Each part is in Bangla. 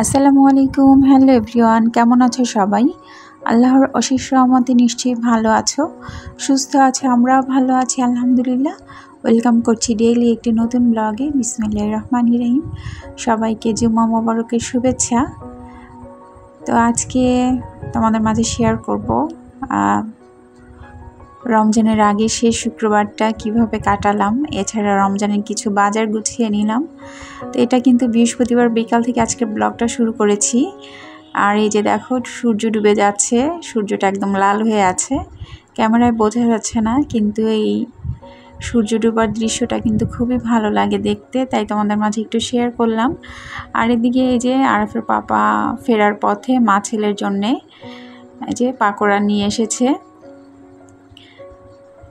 আসসালামু আলাইকুম। হ্যালো এভরিওয়ান, কেমন আছো সবাই? আল্লাহর অশেষ রহমতে নিশ্চয়ই ভালো আছো, সুস্থ আছো। আমরাও ভালো আছি আলহামদুলিল্লাহ। ওয়েলকাম করছি ডেইলি একটি নতুন ব্লগে। বিসমিল্লাহির রহমানির রহিম। সবাইকে জুম্মা মোবারকের শুভেচ্ছা। তো আজকে তোমাদের মাঝে শেয়ার করব রমজানের আগে শেষ শুক্রবারটা কিভাবে কাটালাম, এছাড়া রমজানের কিছু বাজার গুছিয়ে নিলাম। তো এটা কিন্তু বৃহস্পতিবার বিকাল থেকে আজকে ব্লগটা শুরু করেছি। আর এই যে দেখো, সূর্য ডুবে যাচ্ছে, সূর্যটা একদম লাল হয়ে আছে, ক্যামেরায় বোঝা যাচ্ছে না, কিন্তু এই সূর্য ডুবার দৃশ্যটা কিন্তু খুবই ভালো লাগে দেখতে, তাই তোমাদের মাঝে একটু শেয়ার করলাম। আর এদিকে এই যে আরাফের পাপা ফেরার পথে মা ছেলের জন্যে এই যে পাকোড়া নিয়ে এসেছে।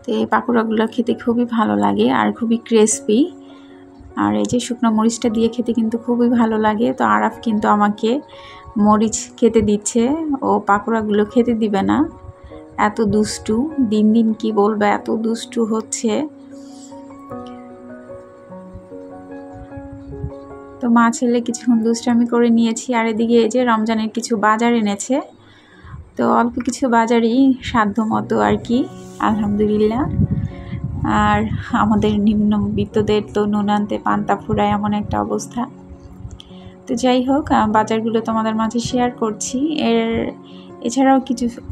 তো এই পাকোড়াগুলো খেতে খুবই ভালো লাগে আর খুবই ক্রিসপি। আর এই যে শুকনো মরিচটা দিয়ে খেতে কিন্তু খুবই ভালো লাগে। তো আরাফ কিন্তু আমাকে মরিচ খেতে দিচ্ছে, ও পাকোড়াগুলো খেতে দিবে না। এত দুষ্টু, দিন দিন কি বলবো, এত দুষ্টু হচ্ছে। তো মা ছেলে কিছুক্ষণ দুষ্টামি করে নিয়েছি। আর এদিকে এই যে রমজানের কিছু বাজার এনেছে, তো অল্প কিছু বাজারই সাধ্য মতো আর কি, আলহামদুলিল্লাহ। আর আমাদের নিম্নবিত্তদের তো নুন আনতে পান্তা ফুরায়, এমন একটা অবস্থা। তো যাই হোক, বাজারগুলো তোমাদের মাঝে শেয়ার করছি। এছাড়াও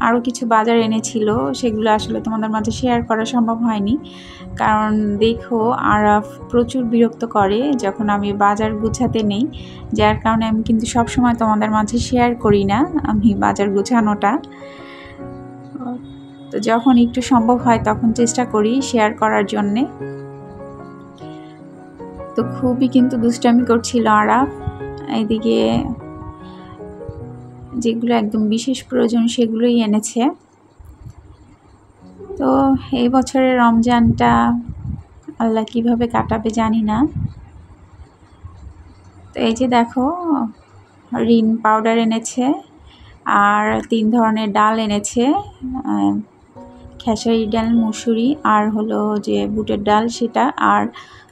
আরও কিছু বাজার এনেছিল, সেগুলো আসলে তোমাদের মাঝে শেয়ার করা সম্ভব হয়নি, কারণ দেখো আরাফ প্রচুর বিরক্ত করে যখন আমি বাজার গুছাতে নেই, যার কারণে আমি কিন্তু সবসময় তোমাদের মাঝে শেয়ার করি না আমি বাজার গুছানোটা। তো যখন একটু সম্ভব হয় তখন চেষ্টা করি শেয়ার করার জন্যে। তো খুবই কিন্তু দুষ্টামি করছিল আরাফ। এদিকে যেগুলো একদম বিশেষ প্রয়োজন সেগুলোই এনেছে। তো এই বছরের রমজানটা আল্লাহ কিভাবে কাটাবে জানি না। তো এই যে দেখো, রিন পাউডার এনেছে, আর 3 ধরনের ডাল এনেছে, খেসারি ডাল, মুসুরি, আর হলো যে বুটের ডাল সেটা, আর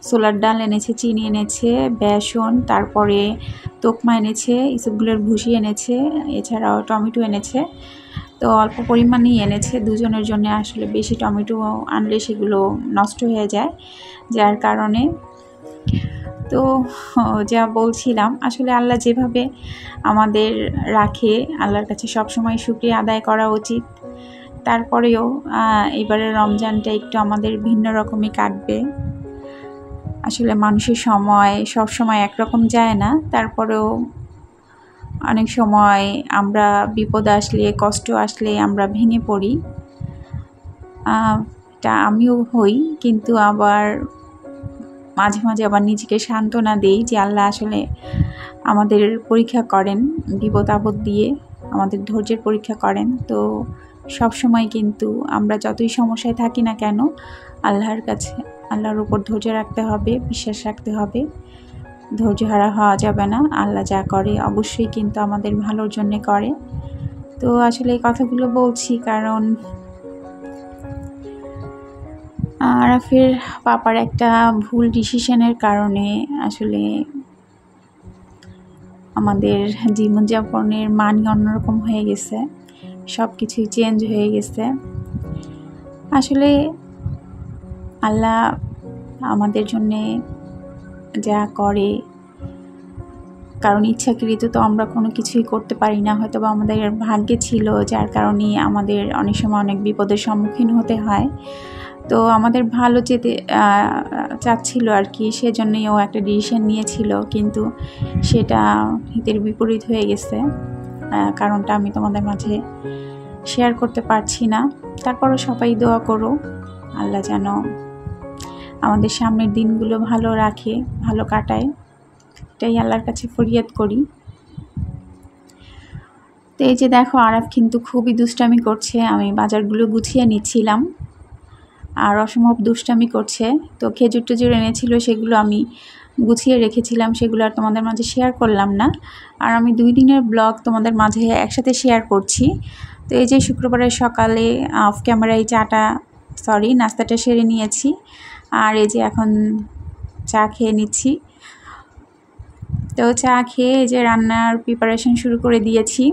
ছোলার ডাল এনেছে, চিনি এনেছে, বেসন, তারপরে তোকমা এনেছে, ইসবগুলোর ভুসি এনেছে, এছাড়াও টমেটো এনেছে। তো অল্প পরিমাণেই এনেছে দুজনের জন্য, আসলে বেশি টমেটো আনলে সেগুলো নষ্ট হয়ে যায়, যার কারণে। তো যা বলছিলাম, আসলে আল্লাহ যেভাবে আমাদের রাখে, আল্লাহর কাছে সবসময় শুকরিয়া আদায় করা উচিত। তারপরেও এবারের রমজানটা একটু আমাদের ভিন্ন রকমই কাটবে। আসলে মানুষের সময় সব সময় একরকম যায় না, তারপরেও অনেক সময় আমরা বিপদ আসলে, কষ্ট আসলে আমরা ভেঙে পড়ি। এটা আমিও হই, কিন্তু আবার মাঝে মাঝে আবার নিজেকে সান্ত্বনা দিই যে আল্লাহ আসলে আমাদের পরীক্ষা করেন, বিপদ আপদ দিয়ে আমাদের ধৈর্যের পরীক্ষা করেন। তো সব সময় কিন্তু আমরা যতই সমস্যায় থাকি না কেন, আল্লাহর উপর ধৈর্য রাখতে হবে, বিশ্বাস রাখতে হবে, ধৈর্যহারা হওয়া যাবে না। আল্লাহ যা করে অবশ্যই কিন্তু আমাদের ভালোর জন্য করে। তো আসলে এই কথাগুলো বলছি কারণ আরাফের পাপার একটা ভুল ডিসিশনের কারণে আসলে আমাদের জীবনযাপনের মানই অন্যরকম হয়ে গেছে, সব কিছুই চেঞ্জ হয়ে গেছে। আসলে আল্লাহ আমাদের জন্যে যা করে, কারণ ইচ্ছাকৃত তো আমরা কোনো কিছুই করতে পারি না, হয়তো বা আমাদের ভাগ্যে ছিল, যার কারণে আমাদের অনেক সময় অনেক বিপদের সম্মুখীন হতে হয়। তো আমাদের ভালো যেতে চাচ্ছিল আর কি, সেজন্যই ও একটা ডিসিশন নিয়েছিল, কিন্তু সেটা হিতের বিপরীত হয়ে গেছে। কারণটা আমি তোমাদের মাঝে শেয়ার করতে পারছি না। তারপরও সবাই দোয়া করো, আল্লাহ যেন আমাদের সামনের দিনগুলো ভালো রাখে, ভালো কাটায়, এটাই আল্লাহর কাছে ফরিয়াদ করি। তো এই যে দেখো, আরাফ কিন্তু খুবই দুষ্টামি করছে। আমি বাজারগুলো গুছিয়ে নিচ্ছিলাম আর অসম্ভব দুষ্টামি করছে। তো খেজুর টেজুর এনেছিল, সেগুলো আমি গুছিয়ে রেখেছিলাম, সেগুলো আর তোমাদের মাঝে শেয়ার করলাম না। আর আমি 2 দিনের ব্লগ তোমাদের মাঝে একসাথে শেয়ার করছি। তো এই যে শুক্রবারের সকালে অফ ক্যামেরায় নাস্তাটা সেরে নিয়েছি, আর এই যে এখন চা খেয়ে নিচ্ছি। তো চা খেয়ে এই যে রান্নার প্রিপারেশন শুরু করে দিয়েছি।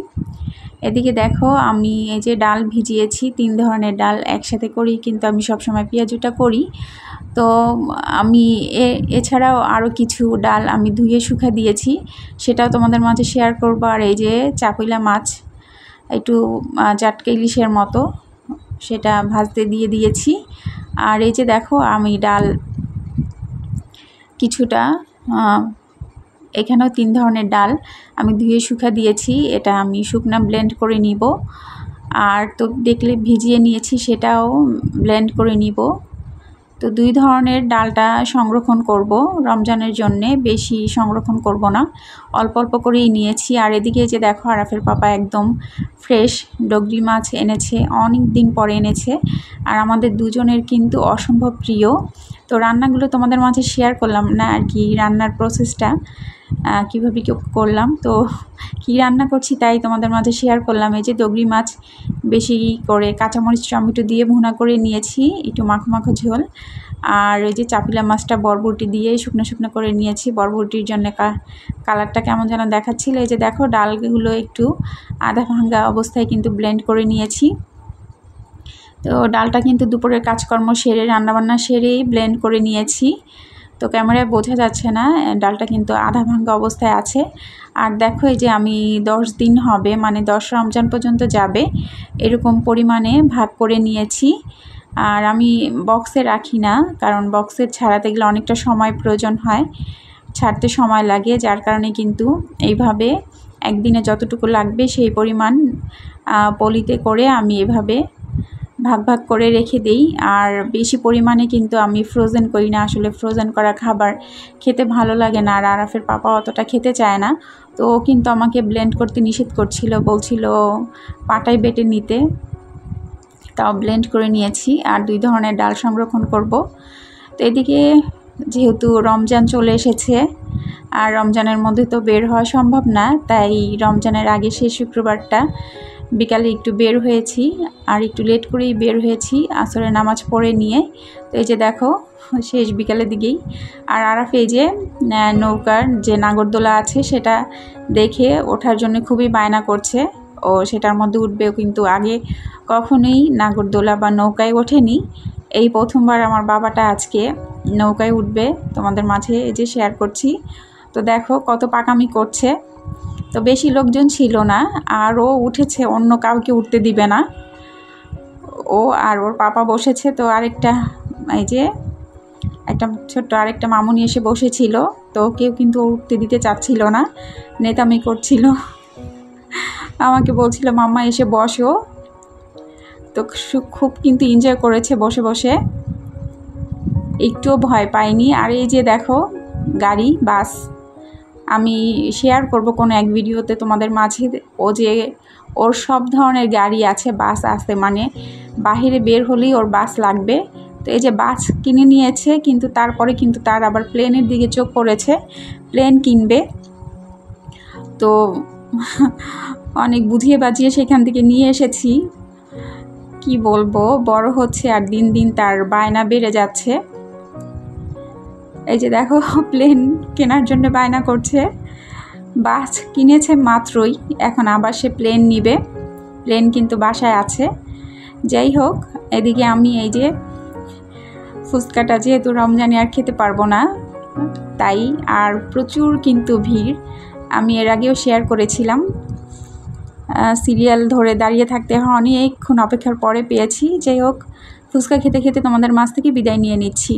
এদিকে দেখো আমি এই যে ডাল ভিজিয়েছি, 3 ধরনের ডাল একসাথে করি কিন্তু আমি সবসময় পেঁয়াজুটা করি। তো আমি এছাড়াও আরও কিছু ডাল আমি ধুয়ে শুকা দিয়েছি, সেটাও তোমাদের মাঝে শেয়ার করবো। আর এই যে চাকুইলা মাছ একটু চাটকা ইলিশের মতো, সেটা ভাজতে দিয়ে দিয়েছি। আর এই যে দেখো আমি ডাল কিছুটা এখানেও 3 ধরনের ডাল আমি ধুয়ে শুকা দিয়েছি, এটা আমি শুকনা ব্লেন্ড করে নিব। আর তো দেখলে ভিজিয়ে নিয়েছি, সেটাও ব্লেন্ড করে নিব। তো 2 ধরনের ডালটা সংরক্ষণ করব রমজানের জন্যে, বেশি সংরক্ষণ করব না, অল্প অল্প করেই নিয়েছি। আর এদিকে যে দেখো আরাফের পাপা একদম ফ্রেশ ডগরি মাছ এনেছে, অনেক দিন পরে এনেছে, আর আমাদের দুজনের কিন্তু অসম্ভব প্রিয়। তো রান্নাগুলো তোমাদের মাঝে শেয়ার করলাম না আর কি, রান্নার প্রসেসটা কীভাবে করলাম, তো কি রান্না করছি তাই তোমাদের মাঝে শেয়ার করলাম। এই যে ডগরি মাছ বেশি করে কাঁচামরিচ টমেটো দিয়ে ভুনা করে নিয়েছি, একটু মাখো মাখো ঝোল। আর এই যে চাপিলা মাছটা বরবটি দিয়ে শুকনো শুকনো করে নিয়েছি, বরবটির জন্য কালারটা কেমন যেন দেখাচ্ছিল। এই যে দেখো ডালগুলো একটু আধা ভাঙ্গা অবস্থায় কিন্তু ব্লেন্ড করে নিয়েছি। তো ডালটা কিন্তু দুপুরের কাজকর্ম সেরে রান্নাবান্না সেরেই ব্লেন্ড করে নিয়েছি। তো ক্যামেরায় বোঝা যাচ্ছে না, ডালটা কিন্তু আধা ভাঙ্গা অবস্থায় আছে। আর দেখো এই যে আমি 10 দিন হবে, মানে 10 রমজান পর্যন্ত যাবে এরকম পরিমাণে ভাগ করে নিয়েছি। আর আমি বক্সে রাখি না, কারণ বক্সে ছাড়াতে গেলে অনেকটা সময় প্রয়োজন হয়, ছাড়তে সময় লাগে, যার কারণে কিন্তু এইভাবে একদিনে যতটুকু লাগবে সেই পরিমাণ পলিতে করে আমি এভাবে ভাগ ভাগ করে রেখে দেই। আর বেশি পরিমাণে কিন্তু আমি ফ্রোজেন করি না, আসলে ফ্রোজেন করা খাবার খেতে ভালো লাগে না, আর আরাফের পাপা অতটা খেতে চায় না। তো ও কিন্তু আমাকে ব্লেন্ড করতে নিষেধ করছিল, বলছিল পাটায় বেটে নিতে, তাও ব্লেন্ড করে নিয়েছি। আর 2 ধরনের ডাল সংরক্ষণ করব। তো এদিকে যেহেতু রমজান চলে এসেছে, আর রমজানের মধ্যে তো বের হওয়া সম্ভব না, তাই রমজানের আগে শেষ শুক্রবারটা বিকালে একটু বের হয়েছি, আর একটু লেট করেই বের হয়েছি আসরের নামাজ পড়ে নিয়ে। তো এই যে দেখো শেষ বিকালের দিকেই, আর আরাফ এই যে নৌকার যে নাগরদোলা আছে সেটা দেখে ওঠার জন্য খুবই বায়না করছে, ও সেটার মধ্যে উঠবেও, কিন্তু আগে কখনোই নাগরদোলা বা নৌকায় ওঠেনি, এই প্রথমবার আমার বাবাটা আজকে নৌকায় উঠবে, তোমাদের মাঝে এই যে শেয়ার করছি। তো দেখো কত পাকামি করছে। তো বেশি লোকজন ছিল না, আর ও উঠেছে, অন্য কাউকে উঠতে দিবে না, ও আর ওর পাপা বসেছে। তো আরেকটা এই যে একটা ছোট্ট আরেকটা মামুনি এসে বসেছিল, তো কেউ কিন্তু উঠতে দিতে চাচ্ছিল না, নেতামি করছিল, আমাকে বলছিল মাম্মা এসে বসো। তো খুব কিন্তু এনজয় করেছে বসে বসে, একটুও ভয় পায়নি। আর এই যে দেখো গাড়ি বাস, আমি শেয়ার করব কোনো এক ভিডিওতে তোমাদের মাঝে, ও যে ওর সব ধরনের গাড়ি আছে, বাস আছে, মানে বাহিরে বের হলেই ওর বাস লাগবে। তো এই যে বাস কিনে নিয়েছে, কিন্তু তারপরে কিন্তু তার আবার প্লেনের দিকে চোখ পড়েছে, প্লেন কিনবে। তো অনেক বুঝিয়ে বাজিয়ে সেখান থেকে নিয়ে এসেছি, কি বলবো, বড় হচ্ছে আর দিন দিন তার বায়না বেড়ে যাচ্ছে। এই যে দেখো প্লেন কেনার জন্য বায়না করছে, বাস কিনেছে মাত্রই, এখন আবার সে প্লেন নিবে, প্লেন কিন্তু বাসায় আছে। যাই হোক, এদিকে আমি এই যে ফুচকাটা যেহেতু রমজানে আর খেতে পারবো না, তাই আর প্রচুর কিন্তু ভিড়, আমি এর আগেও শেয়ার করেছিলাম, সিরিয়াল ধরে দাঁড়িয়ে থাকতে হয়, অনেকক্ষণ অপেক্ষার পরে পেয়েছি। যাই হোক, ফুচকা খেতে খেতে তোমাদের মাঝ থেকে বিদায় নিয়ে নিচ্ছি।